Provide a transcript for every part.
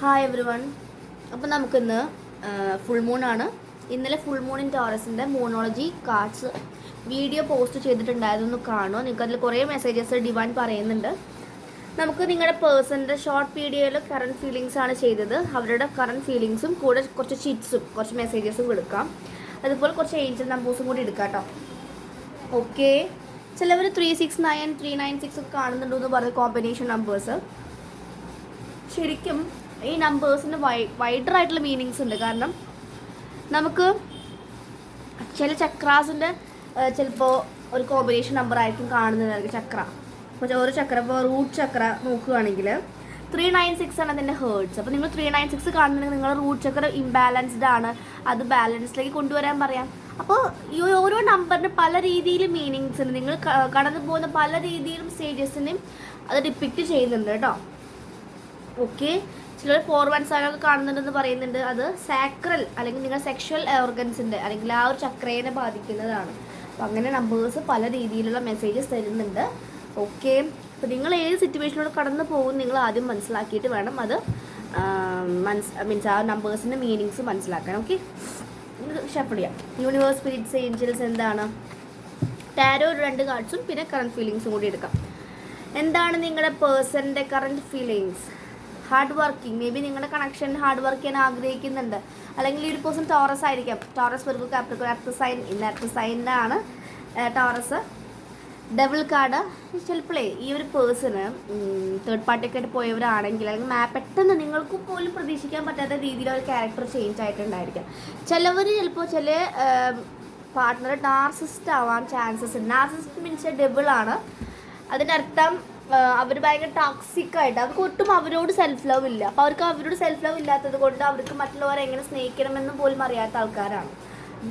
Hi every one. അപ്പോൾ നമുക്കിന്ന് full മൂണാണ്. ഇന്നലെ ഫുൾ മൂൺ ഇൻ ടോറസിൻ്റെ മൂണോളജി കാർഡ്സ് വീഡിയോ പോസ്റ്റ് ചെയ്തിട്ടുണ്ടായതൊന്ന് കാണുമോ? നിങ്ങൾക്ക് അതിൽ കുറേ മെസ്സേജസ് ഡിവൈൻ പറയുന്നുണ്ട്. നമുക്ക് നിങ്ങളുടെ പേഴ്സണിൻ്റെ ഷോർട്ട് വീഡിയോയിൽ കറണ്ട് ഫീലിങ്സ് ആണ് ചെയ്തത്. അവരുടെ കറണ്ട് ഫീലിങ്സും കൂടെ കുറച്ച് ചിറ്റ്സും കുറച്ച് മെസ്സേജസും എടുക്കാം. അതുപോലെ കുറച്ച് ഏഞ്ചൽ നമ്പേഴ്സും കൂടി എടുക്കാം കേട്ടോ. ഓക്കെ, ചിലവർ 369 396 ഒക്കെ കാണുന്നുണ്ടോ എന്ന് പറഞ്ഞ കോമ്പിനേഷൻ നമ്പേഴ്സ്. ശരിക്കും ഈ നമ്പേഴ്സിന് വൈഡറായിട്ടുള്ള മീനിങ്സ് ഉണ്ട്. കാരണം നമുക്ക് ചില ചക്രാസിൻ്റെ ചിലപ്പോൾ ഒരു കോമ്പിനേഷൻ നമ്പർ ആയിരിക്കും കാണുന്നതായിരിക്കും ചക്ര. അപ്പോൾ ഒരു ചക്ര, ഇപ്പോൾ റൂട്ട് ചക്ര നോക്കുകയാണെങ്കിൽ 396 ആണ് അതിൻ്റെ ഹേർട്സ്. അപ്പോൾ നിങ്ങൾ 396 കാണുന്നുണ്ടെങ്കിൽ നിങ്ങളുടെ റൂട്ട് ചക്ര ഇംബാലൻസ്ഡ് ആണ്, അത് ബാലൻസിലേക്ക് കൊണ്ടുവരാൻ പറയാം. അപ്പോൾ ഈ ഓരോ നമ്പറിന് പല രീതിയിൽ മീനിങ്സ് ഉണ്ട്. നിങ്ങൾ കടന്നു പോകുന്ന പല രീതിയിലും സ്റ്റേജസിനെയും അത് ഡിപ്പിക്റ്റ് ചെയ്യുന്നുണ്ട് കേട്ടോ. ഓക്കെ, ചിലർ 417 ഒക്കെ കാണുന്നുണ്ടെന്ന് പറയുന്നുണ്ട്. അത് സാക്രൽ അല്ലെങ്കിൽ നിങ്ങൾ സെക്ഷൽ ഓർഗൻസിൻ്റെ അല്ലെങ്കിൽ ആ ഒരു ചക്രേനെ ബാധിക്കുന്നതാണ്. അപ്പം അങ്ങനെ നമ്പേഴ്സ് പല രീതിയിലുള്ള മെസ്സേജസ് തരുന്നുണ്ട്. ഓക്കെ, അപ്പോൾ നിങ്ങൾ ഏത് സിറ്റുവേഷനിലൂടെ കടന്നു പോകും നിങ്ങൾ ആദ്യം മനസ്സിലാക്കിയിട്ട് വേണം അത് മീൻസ് ആ നമ്പേഴ്സിൻ്റെ മീനിങ്സ് മനസ്സിലാക്കാൻ. ഓക്കെ, ഷഫിൾ ചെയ്യാം. യൂണിവേഴ്സ്, സ്പിരിറ്റ്സ്, ഏഞ്ചൽസ് എന്താണ്, ടാരോ 2 കാർഡ്സും പിന്നെ കറണ്ട് ഫീലിങ്സും കൂടി എടുക്കാം. എന്താണ് നിങ്ങളുടെ പേഴ്സണിൻ്റെ current feelings? Hard working, may be നിങ്ങളുടെ കണക്ഷൻ ഹാർഡ് വർക്ക് ചെയ്യാൻ ആഗ്രഹിക്കുന്നുണ്ട്. അല്ലെങ്കിൽ ഈ ഒരു പേഴ്സൺ ടോറസ് ആയിരിക്കാം. Taurus, Virgo, Capricorn, earth sign. ഇന്ന് എർത്ത് സൈനാണ് ടോറസ്. Double card. ചിലപ്പോഴേ ഈ ഒരു പേഴ്സണ് തേർഡ് പാർട്ടിയൊക്കെ ആയിട്ട് പോയവരാണെങ്കിൽ അല്ലെങ്കിൽ പെട്ടെന്ന് നിങ്ങൾക്ക് പോലും പ്രതീക്ഷിക്കാൻ പറ്റാത്ത രീതിയിൽ ഒരു ക്യാരക്ടർ ചേഞ്ച് ആയിട്ടുണ്ടായിരിക്കാം. ചിലവർ ചിലപ്പോൾ ചില പാർട്ട്ണർ നാർസിസ്റ്റ് ആവാൻ ചാൻസസ് ഉണ്ട്. നാർസിസ്റ്റ് മീൻസ് ഡബിൾ ആണ്. അതിൻ്റെ അർത്ഥം അവർ ഭയങ്കര ടോക്സിക് ആയിട്ട്, അവർക്ക് ഒട്ടും അവരോട് സെൽഫ് ലവ് ഇല്ല. അപ്പോൾ അവരോട് സെൽഫ് ലവ് ഇല്ലാത്തത് കൊണ്ട് അവർക്ക് മറ്റുള്ളവരെ എങ്ങനെ സ്നേഹിക്കണമെന്നും പോലും അറിയാത്ത ആൾക്കാരാണ്.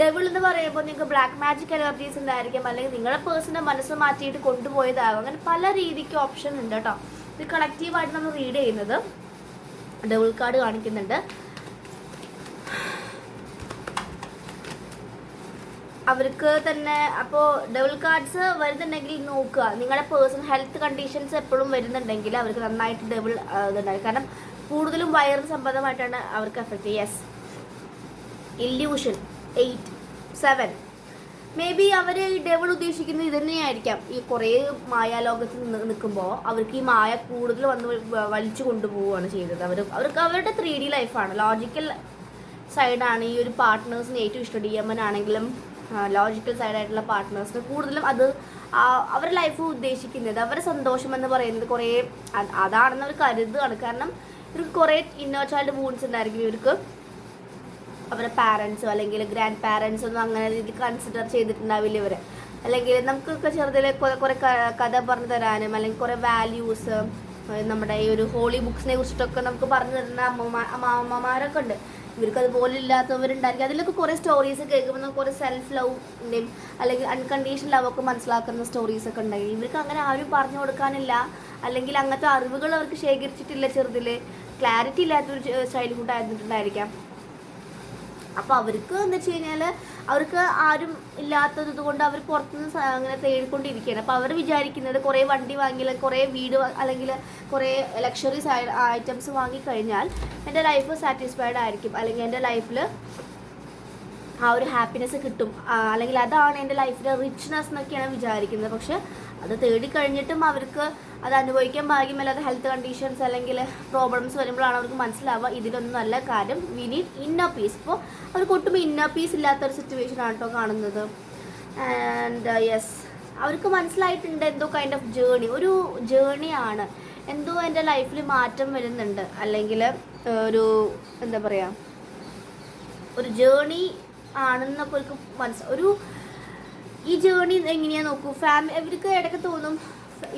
ഡെവിൾ എന്ന് പറയുമ്പോൾ നിങ്ങൾക്ക് ബ്ലാക്ക് മാജിക് എനർജീസ് ഉണ്ടായിരിക്കും, അല്ലെങ്കിൽ നിങ്ങളുടെ പേഴ്സണെ മനസ്സ് മാറ്റിയിട്ട് കൊണ്ടുപോയതാകും. അങ്ങനെ പല രീതിക്ക് ഓപ്ഷൻ ഉണ്ട് കേട്ടോ. ഇത് കളക്റ്റീവായിട്ട് നമ്മൾ റീഡ് ചെയ്യുന്നത്. ഡെവിൾ കാർഡ് കാണിക്കുന്നുണ്ട്. അവർക്ക് തന്നെ അപ്പോൾ ഡബിൾ കാർഡ്സ് വരുന്നുണ്ടെങ്കിൽ നോക്കുക. നിങ്ങളുടെ പേഴ്സണൽ ഹെൽത്ത് കണ്ടീഷൻസ് എപ്പോഴും വരുന്നുണ്ടെങ്കിൽ അവർക്ക് നന്നായിട്ട് ഡബിൾ ഇതുണ്ടാകും. കാരണം കൂടുതലും വയറ് സംബന്ധമായിട്ടാണ് അവർക്ക് effect. Yes, illusion 8 7 may be അവർ ഈ ഡബിൾ ഉദ്ദേശിക്കുന്നത് ഇത് തന്നെയായിരിക്കാം. ഈ കുറേ മായാലോകത്ത് നിൽക്കുമ്പോൾ അവർക്ക് ഈ മായ കൂടുതൽ വന്ന് വലിച്ചു കൊണ്ടുപോവുകയാണ് ചെയ്തത്. അവർക്ക് അവരുടെ 3D ലൈഫാണ്, ലോജിക്കൽ സൈഡാണ് ഈ ഒരു പാർട്ട്നേഴ്സിന് ഏറ്റവും ഇഷ്ടം. DMN ആണെങ്കിലും ലോജിക്കൽ സൈഡായിട്ടുള്ള പാർട്ട്നേഴ്സിന് കൂടുതലും അത് അവരുടെ ലൈഫ് ഉദ്ദേശിക്കുന്നത്, അവരുടെ സന്തോഷം എന്ന് പറയുന്നത് കുറേ അതാണെന്ന് അവർ കരുതുകയാണ്. കാരണം ഇവർക്ക് കുറേ ഇന്നർ ചൈൽഡ് വൂൺസ് ഉണ്ടായിരിക്കും. ഇവർക്ക് അവരുടെ പാരൻസോ അല്ലെങ്കിൽ ഗ്രാൻഡ് പാരൻസോ ഒന്നും അങ്ങനെ രീതിയിൽ കൺസിഡർ ചെയ്തിട്ടുണ്ടാവില്ല ഇവർ. അല്ലെങ്കിൽ നമുക്കൊക്കെ ചെറുതിലെ കുറേ കഥ പറഞ്ഞു തരാനും അല്ലെങ്കിൽ കുറേ വാല്യൂസ് നമ്മുടെ ഈ ഒരു ഹോളി ബുക്സിനെ കുറിച്ചിട്ടൊക്കെ നമുക്ക് പറഞ്ഞു തരുന്ന അമ്മമാരൊക്കെ ഉണ്ട്. ഇവർക്ക് അതുപോലെ ഇല്ലാത്തവരുണ്ടായിരിക്കും. അതിലൊക്കെ കുറേ സ്റ്റോറീസ് കേൾക്കുമ്പോൾ നമുക്ക് കുറേ സെൽഫ് ലവിൻ്റെയും അല്ലെങ്കിൽ അൺകണ്ടീഷണൽ ലവൊക്കെ മനസ്സിലാക്കുന്ന സ്റ്റോറീസൊക്കെ ഉണ്ടായി. ഇവർക്ക് അങ്ങനെ ആരും പറഞ്ഞു കൊടുക്കാനില്ല, അല്ലെങ്കിൽ അങ്ങനത്തെ അറിവുകൾ അവർക്ക് ശേഖരിച്ചിട്ടില്ല. ചെറുതിൽ ക്ലാരിറ്റി ഇല്ലാത്തൊരു ചൈൽഡ്ഹുഡ് ആയിരുന്നിട്ടുണ്ടായിരിക്കാം. അപ്പോൾ അവർക്ക് എന്ന് വെച്ച് കഴിഞ്ഞാൽ അവർക്ക് ആരും ഇല്ലാത്തത് കൊണ്ട് അവർ പുറത്തുനിന്ന് അങ്ങനെ തേടിക്കൊണ്ടിരിക്കുകയാണ്. അപ്പോൾ അവർ വിചാരിക്കുന്നത് കുറേ വണ്ടി വാങ്ങിയാൽ, കുറേ വീട് അല്ലെങ്കിൽ കുറേ ലക്ഷറീസ് ഐറ്റംസ് വാങ്ങിക്കഴിഞ്ഞാൽ എൻ്റെ ലൈഫ് സാറ്റിസ്ഫൈഡ് ആയിരിക്കും, അല്ലെങ്കിൽ എൻ്റെ ലൈഫിൽ ആ ഒരു ഹാപ്പിനെസ് കിട്ടും, അല്ലെങ്കിൽ അതാണ് എൻ്റെ ലൈഫിലെ റിച്ച്നെസ് എന്നൊക്കെയാണ് വിചാരിക്കുന്നത്. പക്ഷെ അത് തേടിക്കഴിഞ്ഞിട്ടും അവർക്ക് അത് അനുഭവിക്കാൻ ഭാഗ്യമല്ലാതെ ഹെൽത്ത് കണ്ടീഷൻസ് അല്ലെങ്കിൽ പ്രോബ്ലംസ് വരുമ്പോഴാണ് അവർക്ക് മനസ്സിലാവുക ഇതിലൊന്നും നല്ല കാര്യം. We need inner piece. ഇപ്പോൾ അവർക്ക് ഒട്ടും ഇന്നർ പീസ് ഇല്ലാത്തൊരു സിറ്റുവേഷനാണ് കേട്ടോ കാണുന്നത്. ആൻഡ് യെസ്, അവർക്ക് മനസ്സിലായിട്ടുണ്ട് എന്തോ കൈൻഡ് ഓഫ് ജേണി, ഒരു ജേണിയാണ്. എന്തോ എൻ്റെ ലൈഫിൽ മാറ്റം വരുന്നുണ്ട്, അല്ലെങ്കിൽ ഒരു എന്താ പറയുക, ഒരു ജേണി ആണെന്നൊക്കെ അവർക്ക് ഈ ജേണി എങ്ങനെയാണെന്ന് നോക്കൂ. ഇവർക്ക് ഇടയ്ക്ക് തോന്നും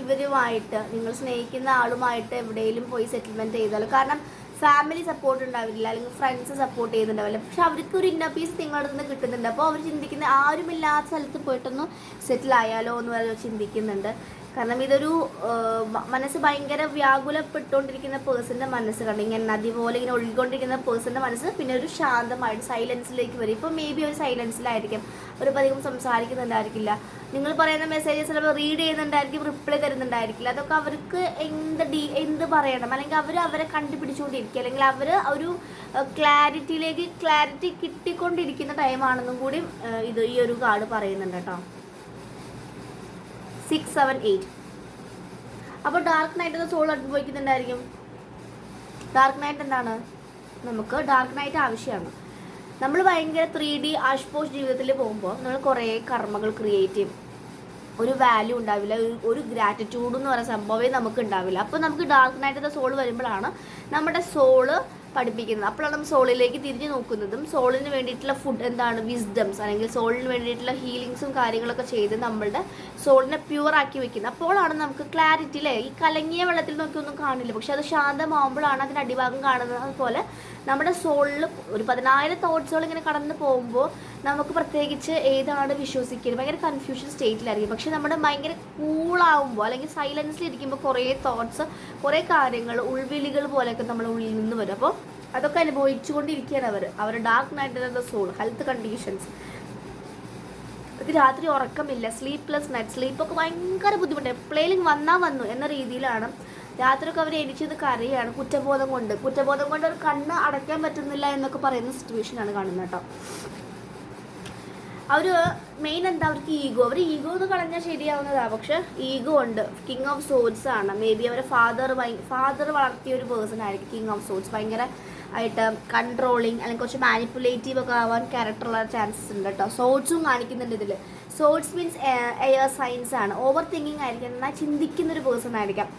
ഇവരുമായിട്ട്, നിങ്ങൾ സ്നേഹിക്കുന്ന ആളുമായിട്ട് എവിടെയെങ്കിലും പോയി സെറ്റിൽമെൻറ്റ് ചെയ്താലോ. കാരണം ഫാമിലി സപ്പോർട്ട് ഉണ്ടാവില്ല, അല്ലെങ്കിൽ ഫ്രണ്ട്സ് സപ്പോർട്ട് ചെയ്യുന്നുണ്ടാവില്ല. പക്ഷെ അവർക്ക് ഒരു ഇന്നർ പീസ് നിങ്ങളുടെ നിന്ന് കിട്ടുന്നുണ്ട്. അപ്പോൾ അവർ ചിന്തിക്കുന്നത് ആരുമില്ലാത്ത സ്ഥലത്ത് പോയിട്ടൊന്ന് സെറ്റിൽ ആയാലോ എന്ന് വരെ ചിന്തിക്കുന്നുണ്ട്. കാരണം ഇതൊരു മനസ്സ് ഭയങ്കര വ്യാകുലപ്പെട്ടുകൊണ്ടിരിക്കുന്ന പേഴ്സൻ്റെ മനസ്സ് കണ്ട് ഇങ്ങനെ നദി പോലെ ഇങ്ങനെ ഒഴുകിക്കൊണ്ടിരിക്കുന്ന പേഴ്സൻ്റെ മനസ്സ് പിന്നെ ഒരു ശാന്തമായിട്ട് സൈലൻസിലേക്ക് വരും. ഇപ്പോൾ മേ ബി ഒരു സൈലൻസിലായിരിക്കും, ഒരു പതികം സംസാരിക്കുന്നുണ്ടായിരിക്കില്ല, നിങ്ങൾ പറയുന്ന മെസ്സേജസ് ചിലപ്പോൾ റീഡ് ചെയ്യുന്നുണ്ടായിരിക്കും, റിപ്ലൈ തരുന്നുണ്ടായിരിക്കില്ല. അതൊക്കെ അവർക്ക് എന്ത് പറയണം, അല്ലെങ്കിൽ അവരെ കണ്ടുപിടിച്ചുകൊണ്ടിരിക്കുക, അല്ലെങ്കിൽ അവർ ഒരു ക്ലാരിറ്റി കിട്ടിക്കൊണ്ടിരിക്കുന്ന ടൈമാണെന്നും കൂടി ഈ ഒരു കാർഡ് പറയുന്നുണ്ട് കേട്ടോ. 6, 7, 8. അപ്പോൾ ഡാർക്ക് നൈറ്റ് എന്ന സോൾ അനുഭവിക്കുന്നുണ്ടായിരിക്കും. ഡാർക്ക് നൈറ്റ് എന്താണ്? നമുക്ക് ഡാർക്ക് നൈറ്റ് ആവശ്യമാണ്. നമ്മൾ ഭയങ്കര 3D ആഷ്പോഷ് ജീവിതത്തിൽ പോകുമ്പോൾ നമ്മൾ കുറേ കർമ്മകൾ ക്രിയേറ്റ് ചെയ്യും. ഒരു വാല്യൂ ഉണ്ടാവില്ല, ഒരു ഗ്രാറ്റിറ്റ്യൂഡ് എന്ന് പറയുന്ന സംഭവമേ നമുക്ക് ഉണ്ടാവില്ല. അപ്പോൾ നമുക്ക് ഡാർക്ക് നൈറ്റ് എന്ന സോൾ വരുമ്പോഴാണ് നമ്മുടെ സോള് പഠിപ്പിക്കുന്നത്. അപ്പോഴാണ് നമ്മൾ സോളിലേക്ക് തിരിഞ്ഞു നോക്കുന്നതും സോളിന് വേണ്ടിയിട്ടുള്ള ഫുഡ് എന്താണ്, വിസ്ഡംസ്, അല്ലെങ്കിൽ സോളിന് വേണ്ടിയിട്ടുള്ള ഹീലിങ്സും കാര്യങ്ങളൊക്കെ ചെയ്ത് നമ്മളുടെ സോളിനെ പ്യുവർ ആക്കി വെക്കുന്നത്. അപ്പോഴാണ് നമുക്ക് ക്ലാരിറ്റി, അല്ലേ? ഈ കലങ്ങിയ വെള്ളത്തിൽ നോക്കി ഒന്നും കാണില്ല, പക്ഷെ അത് ശാന്തമാകുമ്പോഴാണ് അതിൻ്റെ അടിഭാഗം കാണുന്നത്. അതുപോലെ നമ്മുടെ സോളിൽ ഒരു 10,000 തോട്ട്സുകൾ ഇങ്ങനെ കടന്നു പോകുമ്പോൾ നമുക്ക് പ്രത്യേകിച്ച് ഏതാണ് വിശ്വസിക്കുന്നത് ഭയങ്കര കൺഫ്യൂഷൻ സ്റ്റേറ്റിലായിരിക്കും. പക്ഷെ നമ്മുടെ ഭയങ്കര കൂളാവുമ്പോൾ അല്ലെങ്കിൽ സൈലൻസിലിരിക്കുമ്പോൾ കുറേ തോട്ട്സ്, കുറേ കാര്യങ്ങൾ, ഉൾവിളികൾ പോലെയൊക്കെ നമ്മുടെ ഉള്ളിൽ നിന്ന് വരും. അപ്പോൾ അതൊക്കെ അനുഭവിച്ചുകൊണ്ടിരിക്കുകയാണ് അവർ dark night soul health conditions. രാത്രി ഉറക്കമില്ല, സ്ലീപ്ലെസ് നൈറ്റ്, സ്ലീപ്പൊക്കെ ഭയങ്കര ബുദ്ധിമുട്ട്, എപ്പോഴേലും വന്നു എന്ന രീതിയിലാണ്. രാത്രിയൊക്കെ അവർ എനിച്ചത് കരയാണ് കുറ്റബോധം കൊണ്ട് ഒരു കണ്ണ് അടയ്ക്കാൻ പറ്റുന്നില്ല എന്നൊക്കെ പറയുന്ന സിറ്റുവേഷനാണ് കാണുന്നത് കേട്ടോ. അവർ മെയിൻ എന്താ, അവർക്ക് ഈഗോ, അവർ ഈഗോ എന്ന് കളഞ്ഞാൽ ശരിയാവുന്നതാണ്, പക്ഷെ ഈഗോ ഉണ്ട്. കിങ് ഓഫ് സോഡ്സ് ആണ്. മേ ബി അവരെ ഫാദർ വളർത്തിയ ഒരു പേഴ്സൺ ആയിരിക്കും കിങ് ഓഫ് സോഡ്സ്. ഭയങ്കര ആയിട്ട് കൺട്രോളിങ് അല്ലെങ്കിൽ കുറച്ച് മാനിപ്പുലേറ്റീവ് ഒക്കെ ആവാൻ ക്യാരക്ടറുള്ള ചാൻസസ് ഉണ്ട് കേട്ടോ. സോഡ്സും കാണിക്കുന്നുണ്ട് ഇതിൽ. സോഡ്സ് മീൻസ് എയർ സൈൻസ് ആണ്. ഓവർ തിങ്കിങ് ആയിരിക്കും, എന്നാൽ ചിന്തിക്കുന്നൊരു പേഴ്സൺ ആയിരിക്കാം.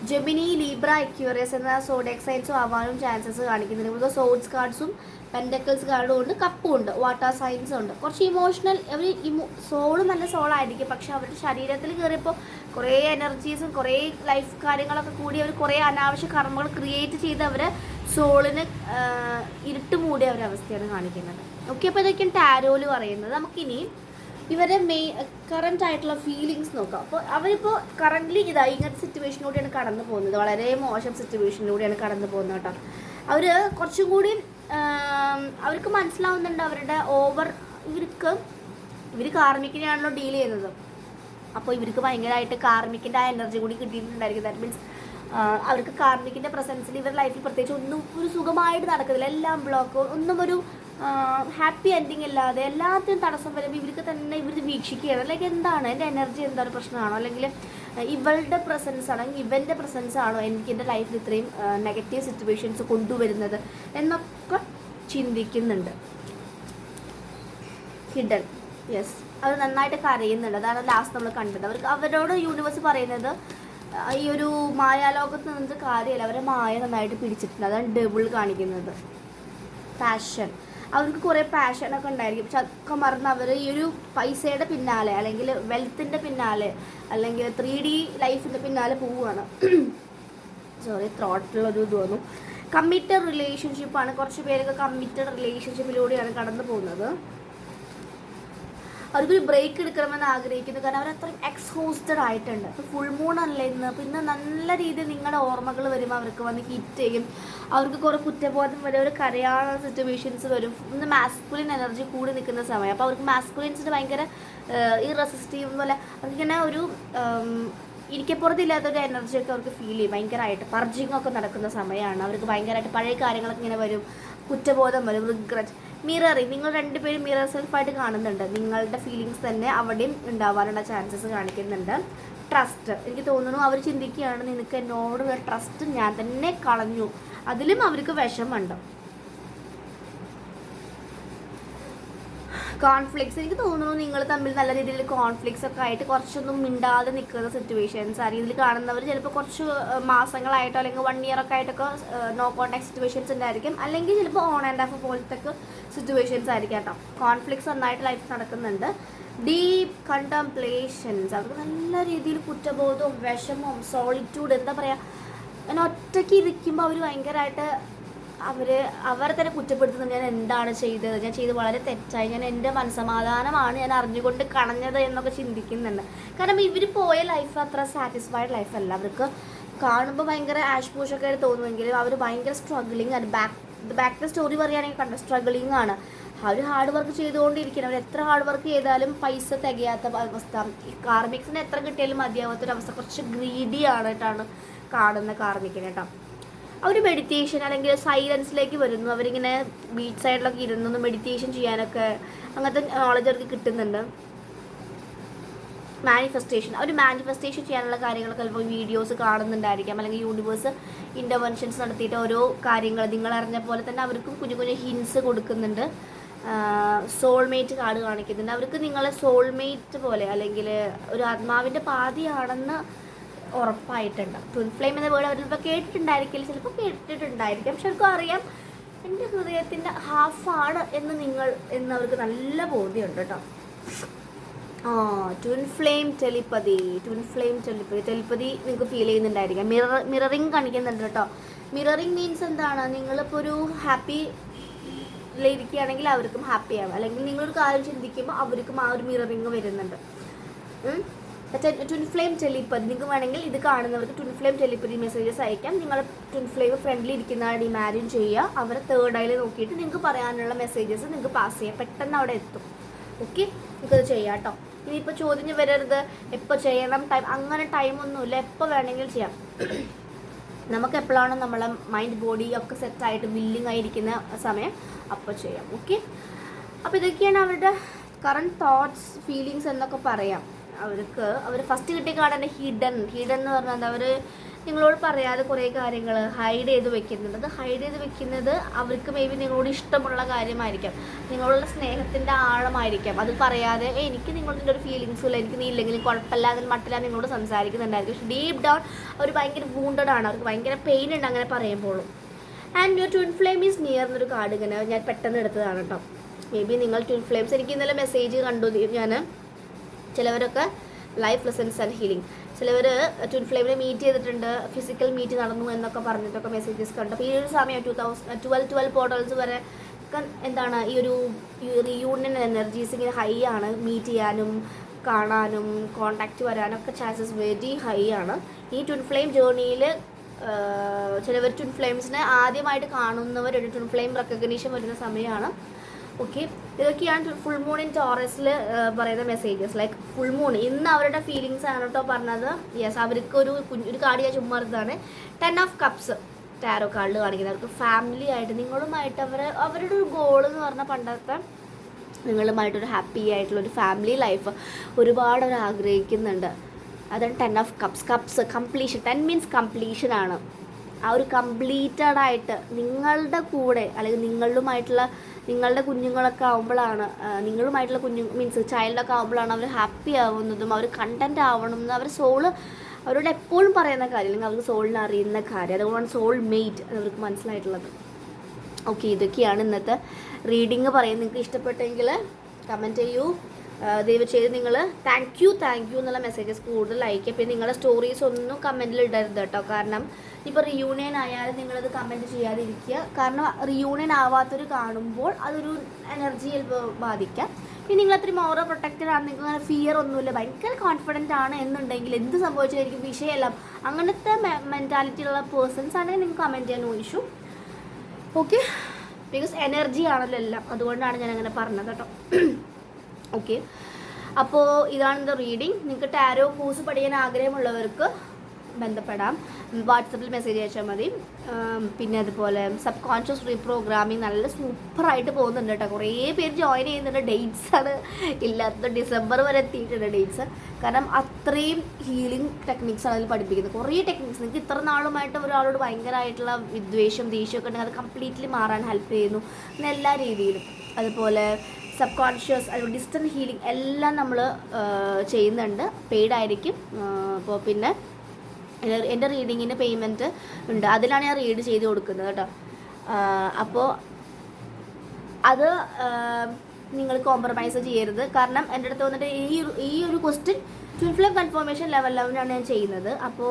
ജെമിനി, ലീബ്ര, അക്യൂറിയസ് എന്ന സോഡിയക് സൈൻസും ആവാനും ചാൻസസ് കാണിക്കുന്നുണ്ട്. ഇവിടെ സോഡ്സ് കാർഡ്സും പെൻഡക്കിൾസ് കാർഡും ഉണ്ട്, കപ്പും ഉണ്ട്, വാട്ടർ സൈൻസും ഉണ്ട്. കുറച്ച് ഇമോഷണൽ, അവർ സോള് നല്ല സോളായിരിക്കും, പക്ഷെ അവരുടെ ശരീരത്തിൽ കയറിയപ്പോൾ കുറേ എനർജീസും കുറേ ലൈഫ് കാര്യങ്ങളൊക്കെ കൂടി അവർ കുറേ അനാവശ്യ കർമ്മങ്ങൾ ക്രിയേറ്റ് ചെയ്ത് അവരെ സോളിന് ഇരുട്ട് മൂടിയ ഒരവസ്ഥയാണ് കാണിക്കുന്നത്. ഓക്കെ, അപ്പോൾ ഇതൊക്കെയാണ് ടാരോല് പറയുന്നത്. നമുക്കിനി ഇവരെ കറൻറ്റ് ആയിട്ടുള്ള ഫീലിങ്സ് നോക്കാം. അപ്പോൾ അവരിപ്പോൾ കറൻ്റ്ലി ഇങ്ങനത്തെ സിറ്റുവേഷനിലൂടെയാണ് കടന്നു പോകുന്നത്, വളരെ മോശം സിറ്റുവേഷനിലൂടെയാണ് കടന്നു പോകുന്നത് കേട്ടോ. അവർ കുറച്ചും കൂടി അവർക്ക് മനസ്സിലാവുന്നുണ്ട് അവരുടെ ഇവർ കാർമിക്കിനെയാണല്ലോ ഡീൽ ചെയ്യുന്നത്. അപ്പോൾ ഇവർക്ക് ഭയങ്കരമായിട്ട് കാർമിക്കിൻ്റെ ആ എനർജി കൂടി കിട്ടിയിട്ടുണ്ടായിരിക്കും. ദാറ്റ് മീൻസ് അവർക്ക് കാർമിക്കിൻ്റെ പ്രസൻസിൽ ഇവരുടെ ലൈഫിൽ പ്രത്യേകിച്ച് ഒന്നും ഒരു സുഖമായിട്ട് നടക്കുന്നില്ല, എല്ലാം ബ്ലോക്ക്, ഒന്നും ഒരു ഹാപ്പി എൻഡിങ് ഇല്ലാതെ എല്ലാത്തിനും തടസ്സം വരുമ്പോൾ ഇവർക്ക് തന്നെ ഇവർ വീക്ഷിക്കുകയാണ്. അല്ലെങ്കിൽ എന്താണ് എൻ്റെ എനർജി, എന്താണ് പ്രശ്നമാണോ, അല്ലെങ്കിൽ ഇവളുടെ പ്രസൻസ് ആണോ, ഇവൻ്റെ പ്രസൻസ് ആണോ എനിക്ക് എൻ്റെ ലൈഫിൽ ഇത്രയും നെഗറ്റീവ് സിറ്റുവേഷൻസ് കൊണ്ടുവരുന്നത് എന്നൊക്കെ ചിന്തിക്കുന്നുണ്ട്. ഹിഡൻ, യെസ്, അവർ നന്നായിട്ട് കരയുന്നുണ്ട്. അതാണ് ലാസ്റ്റ് നമ്മൾ കണ്ടത്. അവരോട് യൂണിവേഴ്സ് പറയുന്നത് ഈ ഒരു മായാലോകത്ത് നിന്നിട്ട് കാര്യമല്ല, അവരെ മായ നന്നായിട്ട് പിടിച്ചിട്ടുണ്ട്. അതാണ് ഡബിൾ കാണിക്കുന്നത്. പാഷൻ, അവർക്ക് കുറേ പാഷനൊക്കെ ഉണ്ടായിരിക്കും, പക്ഷെ അതൊക്കെ മറന്ന് അവർ ഈ ഒരു പൈസയുടെ പിന്നാലെ അല്ലെങ്കിൽ വെൽത്തിൻ്റെ പിന്നാലെ അല്ലെങ്കിൽ 3D ലൈഫിൻ്റെ പിന്നാലെ പോവുകയാണ്. സോറി, ത്രോട്ടിലൊരു ഇത് വന്നു. കമ്മിറ്റഡ് റിലേഷൻഷിപ്പാണ്. കുറച്ച് പേരൊക്കെ കമ്മിറ്റഡ് റിലേഷൻഷിപ്പിലൂടെയാണ് കടന്നു പോകുന്നത്. അവർക്കൊരു ബ്രേക്ക് എടുക്കണമെന്ന് ആഗ്രഹിക്കുന്നു, കാരണം അവരത്രയും എക്സ്ഹോസ്റ്റഡ് ആയിട്ടുണ്ട്. ഇപ്പോൾ ഫുൾ മൂൺ അല്ലേ ഇന്ന്, അപ്പോൾ ഇന്ന് നല്ല രീതിയിൽ നിങ്ങളുടെ ഓർമ്മകൾ വരുമ്പോൾ അവർക്ക് വന്ന് ഹിറ്റ് ചെയ്യും. അവർക്ക് കുറേ കുറ്റബോധം വരും, അവർ കരയാനുള്ള സിറ്റുവേഷൻസ് വരും. ഇന്ന് മാസ്കുലിൻ എനർജി കൂടി നിൽക്കുന്ന സമയം. അപ്പോൾ അവർക്ക് മാസ്കുലിൻസിന് ഭയങ്കര ഇറസിസ്റ്റീവ് പോലെ അവർക്കിങ്ങനെ ഒരു ഇരിക്കപ്പുറത്തില്ലാത്തൊരു എനർജിയൊക്കെ അവർക്ക് ഫീൽ ചെയ്യും. ഭയങ്കരമായിട്ട് പർജിങ് ഒക്കെ നടക്കുന്ന സമയമാണ്. അവർക്ക് ഭയങ്കരമായിട്ട് പഴയ കാര്യങ്ങളൊക്കെ ഇങ്ങനെ വരും, കുറ്റബോധം വരും, റിഗ്രറ്റ്. മിററിങ്, നിങ്ങൾ രണ്ടുപേരും മിറർ സെൽഫായിട്ട് കാണുന്നുണ്ട്. നിങ്ങളുടെ ഫീലിങ്സ് തന്നെ അവിടെയും ഉണ്ടാവാനുള്ള ചാൻസസ് കാണിക്കുന്നുണ്ട്. ട്രസ്റ്റ്, എനിക്ക് തോന്നുന്നു അവർ ചിന്തിക്കുകയാണ് നിനക്ക് എന്നോടുള്ള ട്രസ്റ്റ് ഞാൻ തന്നെ കളഞ്ഞു, അതിലും അവർക്ക് വിഷമുണ്ട്. കോൺഫ്ലിക്ട്സ്, എനിക്ക് തോന്നുന്നു നിങ്ങൾ തമ്മിൽ നല്ല രീതിയിൽ കോൺഫ്ലിക്ട്സ് ഒക്കെ ആയിട്ട് കുറച്ചൊന്നും മിണ്ടാതെ നിൽക്കുന്ന സിറ്റുവേഷൻസ് ആ രീതിയിൽ കാണുന്നവർ ചിലപ്പോൾ കുറച്ച് മാസങ്ങളായിട്ടോ അല്ലെങ്കിൽ 1 year ഒക്കെ ആയിട്ടൊക്കെ നോ കോൺടാക്ട് സിറ്റുവേഷൻസ് ഉണ്ടായിരിക്കും, അല്ലെങ്കിൽ ചിലപ്പോൾ ഓൺ ആൻഡ് ഓഫ് പോലത്തെ സിറ്റുവേഷൻസ് ആയിരിക്കും കേട്ടോ. കോൺഫ്ലിക്ട്സ് നന്നായിട്ട് ലൈഫ് നടക്കുന്നുണ്ട്. ഡീപ്പ് കണ്ടംപ്ലേഷൻസ്, അവർക്ക് നല്ല രീതിയിൽ കുറ്റബോധവും വിഷമവും സോളിറ്റ്യൂഡ്, എന്താ പറയുക, അങ്ങനെ ഒറ്റയ്ക്ക് ഇരിക്കുമ്പോൾ അവർ ഭയങ്കരമായിട്ട് അവരെ തന്നെ കുറ്റപ്പെടുത്തുന്നത്, ഞാൻ എന്താണ് ചെയ്തത്, ഞാൻ ചെയ്ത് വളരെ തെറ്റായി, ഞാൻ എൻ്റെ മനസ്സമാധാനമാണ് ഞാൻ അറിഞ്ഞുകൊണ്ട് കളഞ്ഞത് എന്നൊക്കെ ചിന്തിക്കുന്നുണ്ട്. കാരണം ഇവർ പോയ ലൈഫ് അത്ര സാറ്റിസ്ഫൈഡ് ലൈഫല്ല. അവർക്ക് കാണുമ്പോൾ ഭയങ്കര ആഷ് പൂഷൊക്കെ ആയിട്ട് തോന്നുമെങ്കിലും അവർ ഭയങ്കര സ്ട്രഗ്ലിംഗ് ആണ്. ബാക്ക് സ്റ്റോറി പറയുകയാണെങ്കിൽ കണ്ട സ്ട്രഗ്ലിംഗ് ആണ്. അവർ ഹാർഡ് വർക്ക് ചെയ്തുകൊണ്ടിരിക്കണം. അവർ എത്ര ഹാർഡ് വർക്ക് ചെയ്താലും പൈസ തികയാത്ത അവസ്ഥ. ഈ കാർമിക്സിന് എത്ര കിട്ടിയാലും മതിയാവാത്തൊരവസ്ഥ. കുറച്ച് ഗ്രീഡി ആയിട്ടാണ് കാണുന്ന കാർമിക്കിനെ കേട്ടോ. അവർ മെഡിറ്റേഷൻ അല്ലെങ്കിൽ സൈലൻസിലേക്ക് വരുന്നു. അവരിങ്ങനെ ബീച്ച് സൈഡിലൊക്കെ ഇരുന്നൊന്ന് മെഡിറ്റേഷൻ ചെയ്യാനൊക്കെ അങ്ങനത്തെ നോളജ് അവർക്ക് കിട്ടുന്നുണ്ട്. അവർ മാനിഫെസ്റ്റേഷൻ ചെയ്യാനുള്ള കാര്യങ്ങളൊക്കെ ചിലപ്പോൾ വീഡിയോസ് കാണുന്നുണ്ടായിരിക്കാം, അല്ലെങ്കിൽ യൂണിവേഴ്സ് ഇൻ്റർവെൻഷൻസ് നടത്തിയിട്ട് ഓരോ കാര്യങ്ങൾ നിങ്ങളറിഞ്ഞ പോലെ തന്നെ അവർക്കും കുഞ്ഞു കുഞ്ഞു ഹിൻസ് കൊടുക്കുന്നുണ്ട്. സോൾമേറ്റ് കാർഡ് കാണിക്കുന്നുണ്ട്. അവർക്ക് നിങ്ങളെ സോൾമേറ്റ് പോലെ അല്ലെങ്കിൽ ഒരു ആത്മാവിൻ്റെ പാതിയാണെന്ന് ഉറപ്പായിട്ടുണ്ട്. ട്വിൻ ഫ്ലെയിം എന്ന വേർഡ് അവരിപ്പോൾ കേട്ടിട്ടുണ്ടായിരിക്കില്ല, ചിലപ്പോൾ കേട്ടിട്ടുണ്ടായിരിക്കാം, പക്ഷെ അവർക്കും അറിയാം എൻ്റെ ഹൃദയത്തിൻ്റെ ഹാഫാണ് എന്ന് അവർക്ക് നല്ല ബോധ്യമുണ്ട് കേട്ടോ. ട്വിൻ ഫ്ലെയിം ടെലിപ്പതി നിങ്ങൾക്ക് ഫീൽ ചെയ്യുന്നുണ്ടായിരിക്കാം. മിററിങ് കാണിക്കുന്നുണ്ട് കേട്ടോ. മിററിങ് മീൻസ് എന്താണ്? നിങ്ങളിപ്പോൾ ഒരു ഹാപ്പിയിലിരിക്കുകയാണെങ്കിൽ അവർക്കും ഹാപ്പി ആവും, അല്ലെങ്കിൽ നിങ്ങളൊരു കാര്യം ചിന്തിക്കുമ്പോൾ അവർക്കും ആ ഒരു മിററിങ് വരുന്നുണ്ട്. ട്വിൻ ഫ്ലെയിം ടെലിപ്പതി നിങ്ങൾക്ക് വേണമെങ്കിൽ ഇത് കാണുന്നവർക്ക് ട്വിൻ ഫ്ലെയിം ടെലിപ്പതി മെസ്സേജസ് അയക്കാം. നിങ്ങൾ ട്വിൻ ഫ്ലെയിം ഫ്രണ്ടിൽ ഇരിക്കുന്ന ആളെ ഇമാജിൻ ചെയ്യുക. അവരെ തേർഡ് ഐയിൽ നോക്കിയിട്ട് നിങ്ങൾക്ക് പറയാനുള്ള മെസ്സേജസ് നിങ്ങൾക്ക് പാസ് ചെയ്യാം, പെട്ടെന്ന് അവിടെ എത്തും. ഓക്കെ, നിങ്ങൾക്കത് ചെയ്യാം കേട്ടോ. ഇനിയിപ്പോൾ ചോദ്യം വരരുത് എപ്പോൾ ചെയ്യണം, അങ്ങനെ ടൈമൊന്നുമില്ല, എപ്പോൾ വേണമെങ്കിലും ചെയ്യാം. നമുക്ക് എപ്പോഴാണ് നമ്മളെ മൈൻഡ് ബോഡി ഒക്കെ സെറ്റായിട്ട് വില്ലിങ് ആയിരിക്കുന്ന സമയം അപ്പോൾ ചെയ്യാം. ഓക്കെ, അപ്പോൾ ഇതൊക്കെയാണ് അവരുടെ കറണ്ട് തോട്ട്സ്, ഫീലിങ്സ് എന്നൊക്കെ പറയാം. അവർ ഫസ്റ്റ് കിട്ടിയ കാർഡാണ് ഹിഡൻ എന്ന് പറഞ്ഞാൽ അവർ നിങ്ങളോട് പറയാതെ കുറേ കാര്യങ്ങൾ ഹൈഡ് ചെയ്ത് വെക്കുന്നുണ്ട്. അത് ഹൈഡ് ചെയ്ത് വെക്കുന്നത് അവർക്ക് മേ ബി നിങ്ങളോട് ഇഷ്ടമുള്ള കാര്യമായിരിക്കാം, നിങ്ങളുള്ള സ്നേഹത്തിൻ്റെ ആഴമായിരിക്കാം. അത് പറയാതെ എനിക്ക് നിങ്ങളുടെ ഒരു ഫീലിങ്സും ഇല്ല, എനിക്ക് നീ ഇല്ലെങ്കിലും കുഴപ്പമില്ല അതിന് മട്ടില്ല നിങ്ങളോട് സംസാരിക്കുന്നുണ്ടായിരിക്കും. പക്ഷേ ഡീപ്പ് ഡൗൺ അവർ ഭയങ്കര വൂണ്ടഡ് ആണ്, അവർക്ക് ഭയങ്കര പെയിൻ ഉണ്ട് അങ്ങനെ പറയുമ്പോഴും. And your twin flame is near എന്നൊരു കാർഡ് ഇങ്ങനെ ഞാൻ പെട്ടെന്ന് എടുത്തതാണ് കേട്ടോ. മേ ബി നിങ്ങൾ ട്വിൻ ഫ്ലെയിംസ്, എനിക്ക് ഇന്നലെ മെസ്സേജ് കണ്ടു ഞാൻ. ചിലവരൊക്കെ ലൈഫ് ലെസൺസ് ആൻഡ് ഹീലിംഗ്, ചിലവർ ട്വിൻ ഫ്ലെയിമിനെ മീറ്റ് ചെയ്തിട്ടുണ്ട്, ഫിസിക്കൽ മീറ്റ് നടന്നു എന്നൊക്കെ പറഞ്ഞിട്ടൊക്കെ മെസ്സേജസ് കണ്ടു. അപ്പോൾ ഈ ഒരു സമയം 2012 പോർട്ടൽസ് വരെ എന്താണ് ഈ ഒരു റിയൂണിയൻ എനർജീസ് ഇങ്ങനെ ഹൈ ആണ്. മീറ്റ് ചെയ്യാനും കാണാനും കോണ്ടാക്റ്റ് വരാനൊക്കെ ചാൻസസ് വെരി ഹൈ ആണ്. ഈ ട്വിൻ ഫ്ലെയിം ജേർണിയിൽ ചിലവർ ട്വിൻ ഫ്ലെയിംസിനെ ആദ്യമായിട്ട് കാണുന്നവരുണ്ട്. ട്വിൻ ഫ്ലെയിം റെക്കഗ്നീഷൻ വരുന്ന സമയമാണ്. ഓക്കെ, ഇതൊക്കെയാണ് ഫുൾ മൂൺ ഇൻ ടോറസിൽ പറയുന്ന മെസ്സേജസ്. ലൈക്ക് ഫുൾ മൂൺ ഇന്ന് അവരുടെ ഫീലിങ്സ് ആണ് കേട്ടോ പറഞ്ഞത്. യെസ്, അവർക്ക് ഒരു കാർഡ് ഞാൻ ചുമ്മാ എടുത്തതാണ്. 10 ഓഫ് കപ്സ് ടാരോ കാർഡിൽ കാണിക്കുന്നത്. അവർക്ക് ഫാമിലി ആയിട്ട് നിങ്ങളുമായിട്ട് അവരുടെ ഒരു ഗോൾ എന്ന് പറഞ്ഞാൽ പണ്ടത്തെ നിങ്ങളുമായിട്ടൊരു ഹാപ്പി ആയിട്ടുള്ളൊരു ഫാമിലി ലൈഫ് ഒരുപാട് അവർ ആഗ്രഹിക്കുന്നുണ്ട്. അതാണ് 10 of cups completion. 10 means completion ആണ്. ആ ഒരു കംപ്ലീറ്റഡ് ആയിട്ട് നിങ്ങളുടെ കൂടെ അല്ലെങ്കിൽ നിങ്ങളുടെ കുഞ്ഞുങ്ങളൊക്കെ ആവുമ്പോഴാണ്, നിങ്ങളുമായിട്ടുള്ള മീൻസ് ചൈൽഡൊക്കെ ആവുമ്പോഴാണ് അവർ ഹാപ്പി ആവുന്നതും അവർ കണ്ടൻറ്റ് ആവണം എന്ന് അവർ സോള് അവരോട് എപ്പോഴും പറയുന്ന കാര്യം, അല്ലെങ്കിൽ അവർക്ക് സോളിന് അറിയുന്ന കാര്യം. അതുകൊണ്ടാണ് സോൾ മെയ്റ്റ് അവർക്ക് മനസ്സിലായിട്ടുള്ളത്. ഓക്കെ, ഇതൊക്കെയാണ് ഇന്നത്തെ റീഡിങ് പറയുന്നത്. നിങ്ങൾക്ക് ഇഷ്ടപ്പെട്ടെങ്കിൽ കമൻറ്റ് ചെയ്യൂ. ദയവ് ചെയ്ത് നിങ്ങൾ താങ്ക് യു എന്നുള്ള മെസ്സേജസ് കൂടുതൽ അയക്കുക. പിന്നെ നിങ്ങളുടെ സ്റ്റോറീസ് ഒന്നും കമൻറ്റിൽ ഇടരുത് കേട്ടോ. കാരണം ഇപ്പോൾ റിയൂണിയൻ ആയാലും നിങ്ങളത് കമൻറ്റ് ചെയ്യാതിരിക്കുക. കാരണം റിയൂണിയൻ ആവാത്തൊരു കാണുമ്പോൾ അതൊരു എനർജിയിൽ ബാധിക്കാം. പിന്നെ നിങ്ങൾ അത്രയും ഓവർ പ്രൊട്ടക്റ്റഡ് ആണ്, നിങ്ങൾക്ക് അങ്ങനെ ഫിയർ ഒന്നുമില്ല, ഭയങ്കര കോൺഫിഡൻ്റ് ആണ് എന്നുണ്ടെങ്കിൽ എന്ത് സംഭവിച്ചായിരിക്കും വിഷയമല്ല, അങ്ങനത്തെ മെൻറ്റാലിറ്റി ഉള്ള പേഴ്സൺസ് ആണെങ്കിൽ നിങ്ങൾക്ക് കമൻറ്റ് ചെയ്യാൻ ഇഷ്യൂ. ഓക്കെ, ബിക്കോസ് എനർജി ആണല്ലോ എല്ലാം, അതുകൊണ്ടാണ് ഞാൻ അങ്ങനെ പറഞ്ഞത് കേട്ടോ. ഓക്കെ, അപ്പോൾ ഇതാണ് എൻ്റെ റീഡിങ്. നിങ്ങൾക്ക് ടാരോ കോഴ്സ് പഠിക്കാൻ ആഗ്രഹമുള്ളവർക്ക് ബന്ധപ്പെടാം, വാട്സപ്പിൽ മെസ്സേജ് അയച്ചാൽ മതി. പിന്നെ അതുപോലെ സബ് കോൺഷ്യസ് റീപ്രോഗ്രാമിങ് നല്ല സൂപ്പറായിട്ട് പോകുന്നുണ്ട് കേട്ടോ. കുറേ പേര് ജോയിൻ ചെയ്യുന്നുണ്ട്. ഡേറ്റ്സാണ് ഇല്ലാത്തത്, ഡിസംബർ വരെ എത്തിയിട്ടുണ്ട് ഡേറ്റ്സ്. കാരണം അത്രയും ഹീലിംഗ് ടെക്നിക്സാണ് അതിൽ പഠിപ്പിക്കുന്നത്. കുറേ ടെക്നിക്സ് നിങ്ങൾക്ക് ഇത്ര നാളുമായിട്ട് ഒരാളോട് ഭയങ്കരമായിട്ടുള്ള വിദ്വേഷം ദേഷ്യമൊക്കെ ഉണ്ടെങ്കിൽ അത് കംപ്ലീറ്റ്ലി മാറാൻ ഹെൽപ്പ് ചെയ്യുന്നു പിന്നെ എല്ലാ രീതിയിലും. അതുപോലെ സബ് കോൺഷ്യസ്, അതുപോലെ ഡിസ്റ്റൻറ്റ് ഹീലിംഗ് എല്ലാം നമ്മൾ ചെയ്യുന്നുണ്ട്. പെയ്ഡായിരിക്കും. അപ്പോൾ പിന്നെ എൻ്റെ റീഡിങ്ങിന് പേയ്മെൻറ്റ് ഉണ്ട്, അതിലാണ് ഞാൻ റീഡ് ചെയ്ത് കൊടുക്കുന്നത് കേട്ടോ. അപ്പോൾ അത് നിങ്ങൾ കോംപ്രമൈസ് ചെയ്യരുത്. കാരണം എൻ്റെ അടുത്ത് വന്നിട്ട് ഈ ഒരു question twin flame confirmation level 11 ഞാൻ ചെയ്യുന്നത്. അപ്പോൾ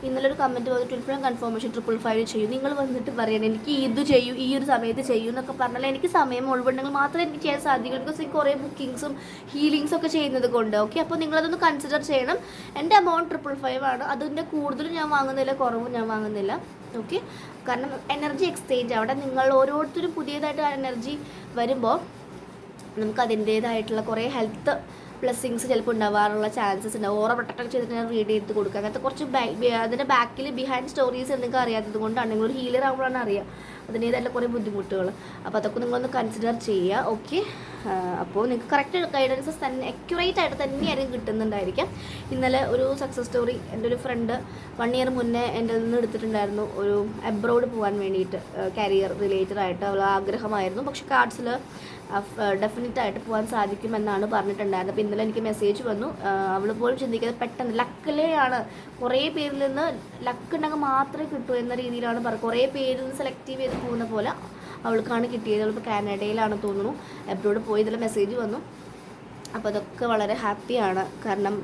ഇന്നലെ ഒരു കമൻറ്റ് വന്നു, ട്വിൻ ഫ്ലെയിം കൺഫർമേഷൻ 555 ചെയ്യും. നിങ്ങൾ വന്നിട്ട് പറയണം എനിക്ക് ഇത് ചെയ്യൂ, ഈ ഒരു സമയത്ത് ചെയ്യൂ എന്നൊക്കെ പറഞ്ഞാൽ എനിക്ക് സമയം ഒഴിവുണ്ടെങ്കിൽ മാത്രമേ എനിക്ക് ചെയ്യാൻ സാധിക്കുള്ളൂ. ബിക്കോസ് എനിക്ക് കുറേ ബുക്കിങ്സും ഹീലിങ്സും ഒക്കെ ചെയ്യുന്നത് കൊണ്ട്. ഓക്കെ, അപ്പോൾ നിങ്ങളതൊന്ന് കൺസിഡർ ചെയ്യണം. എൻ്റെ എമൗണ്ട് 555 ആണ്. അതിൻ്റെ കൂടുതലും ഞാൻ വാങ്ങുന്നില്ല, കുറവും ഞാൻ വാങ്ങുന്നില്ല. ഓക്കെ, കാരണം എനർജി എക്സ്ചേഞ്ച് അവിടെ നിങ്ങൾ ഓരോരുത്തരും പുതിയതായിട്ട് എനർജി വരുമ്പോൾ നമുക്ക് അതിൻ്റേതായിട്ടുള്ള കുറേ ഹെൽത്ത് ബ്ലെസ്സിങ്സ് ചിലപ്പോൾ ഉണ്ടാവാറുള്ള ചാൻസസ് ഉണ്ടാവും. ഓറ പ്രൊട്ടക്ട് ചെയ്തിട്ട് ഞാൻ റീഡ് ചെയ്ത് കൊടുക്കുക. അങ്ങനത്തെ കുറച്ച് അതിൻ്റെ ബാക്കിൽ ബിഹൈൻഡ് സ്റ്റോറീസ് നിങ്ങൾക്ക് അറിയാത്തത് കൊണ്ടാണ്. നിങ്ങളൊരു ഹീലർ ആകുമ്പോഴാണ് അറിയുക അതിൻ്റേതായിട്ടുള്ള കുറേ ബുദ്ധിമുട്ടുകൾ. അപ്പോൾ അതൊക്കെ നിങ്ങളൊന്ന് കൺസിഡർ ചെയ്യുക. ഓക്കെ, അപ്പോൾ നിങ്ങൾക്ക് കറക്റ്റ് ഗൈഡൻസസ് തന്നെ അക്യുറേറ്റ് ആയിട്ട് തന്നെയായിരിക്കും കിട്ടുന്നുണ്ടായിരിക്കാം. ഇന്നലെ ഒരു സക്സസ് സ്റ്റോറി എൻ്റെ ഒരു ഫ്രണ്ട് 1 year മുന്നേ എൻ്റെ നിന്ന് എടുത്തിട്ടുണ്ടായിരുന്നു. ഒരു അബ്രോഡ് പോകാൻ വേണ്ടിയിട്ട് കരിയർ റിലേറ്റഡ് ആയിട്ട് അവൾ ആഗ്രഹമായിരുന്നു. പക്ഷേ കാർഡ്സിൽ ഡെഫിനറ്റായിട്ട് പോകാൻ സാധിക്കുമെന്നാണ് പറഞ്ഞിട്ടുണ്ടായിരുന്നത്. അപ്പോൾ ഇന്നലെ എനിക്ക് മെസ്സേജ് വന്നു. അവൾ പോലും ചിന്തിക്കുന്നത് പെട്ടെന്ന് ലക്കിലെയാണ്, കുറേ പേരിൽ നിന്ന് ലക്ക് ഉണ്ടെങ്കിൽ മാത്രമേ കിട്ടൂ എന്ന രീതിയിലാണ് പറയുക. കുറേ പേരിൽ നിന്ന് സെലക്ട് ചെയ്ത് പോകുന്ന പോലെ അവൾക്കാണ് കിട്ടിയത്. അവളിപ്പോൾ കാനഡയിലാണ് തോന്നുന്നു, അബ്രോഡ് പോയി. ഇതിൽ മെസ്സേജ് വന്നു. അപ്പോൾ അതൊക്കെ വളരെ ഹാപ്പിയാണ്. കാരണം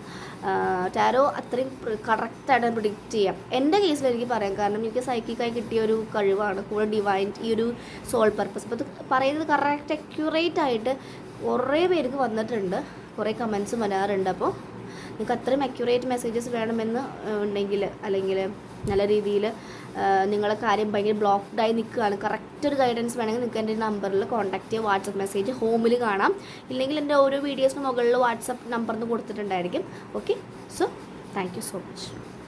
ടാരോ അത്രയും കറക്റ്റായിട്ട് പ്രിഡിക്റ്റ് ചെയ്യാം. എൻ്റെ കേസിൽ എനിക്ക് പറയാം, കാരണം എനിക്ക് സൈക്കിക്കായി കിട്ടിയ ഒരു കഴിവാണ്, കൂടെ ഡിവൈൻ ഈ ഒരു സോൾ പർപ്പസ്. അപ്പോൾ അത് പറയുന്നത് കറക്റ്റ് അക്യുറേറ്റ് ആയിട്ട് കുറേ പേർക്ക് വന്നിട്ടുണ്ട്, കുറേ കമൻസും വരാറുണ്ട്. അപ്പോൾ നിങ്ങൾക്ക് അത്രയും അക്യുറേറ്റ് മെസ്സേജസ് വേണമെന്ന് ഉണ്ടെങ്കിൽ, അല്ലെങ്കിൽ നല്ല രീതിയിൽ നിങ്ങളെ കാര്യം ഭയങ്കര ബ്ലോക്ക്ഡായി നിൽക്കുകയാണ്, കറക്റ്റ് ഒരു ഗൈഡൻസ് വേണമെങ്കിൽ നിങ്ങൾക്ക് എൻ്റെ നമ്പറിൽ കോൺടാക്ട് ചെയ്യുക. വാട്സപ്പ് മെസ്സേജ് ഹോമിൽ കാണാം, ഇല്ലെങ്കിൽ എൻ്റെ ഓരോ വീഡിയോസിന് മുകളിൽ വാട്സപ്പ് നമ്പറിന് കൊടുത്തിട്ടുണ്ടായിരിക്കും. Okay, so thank you so much.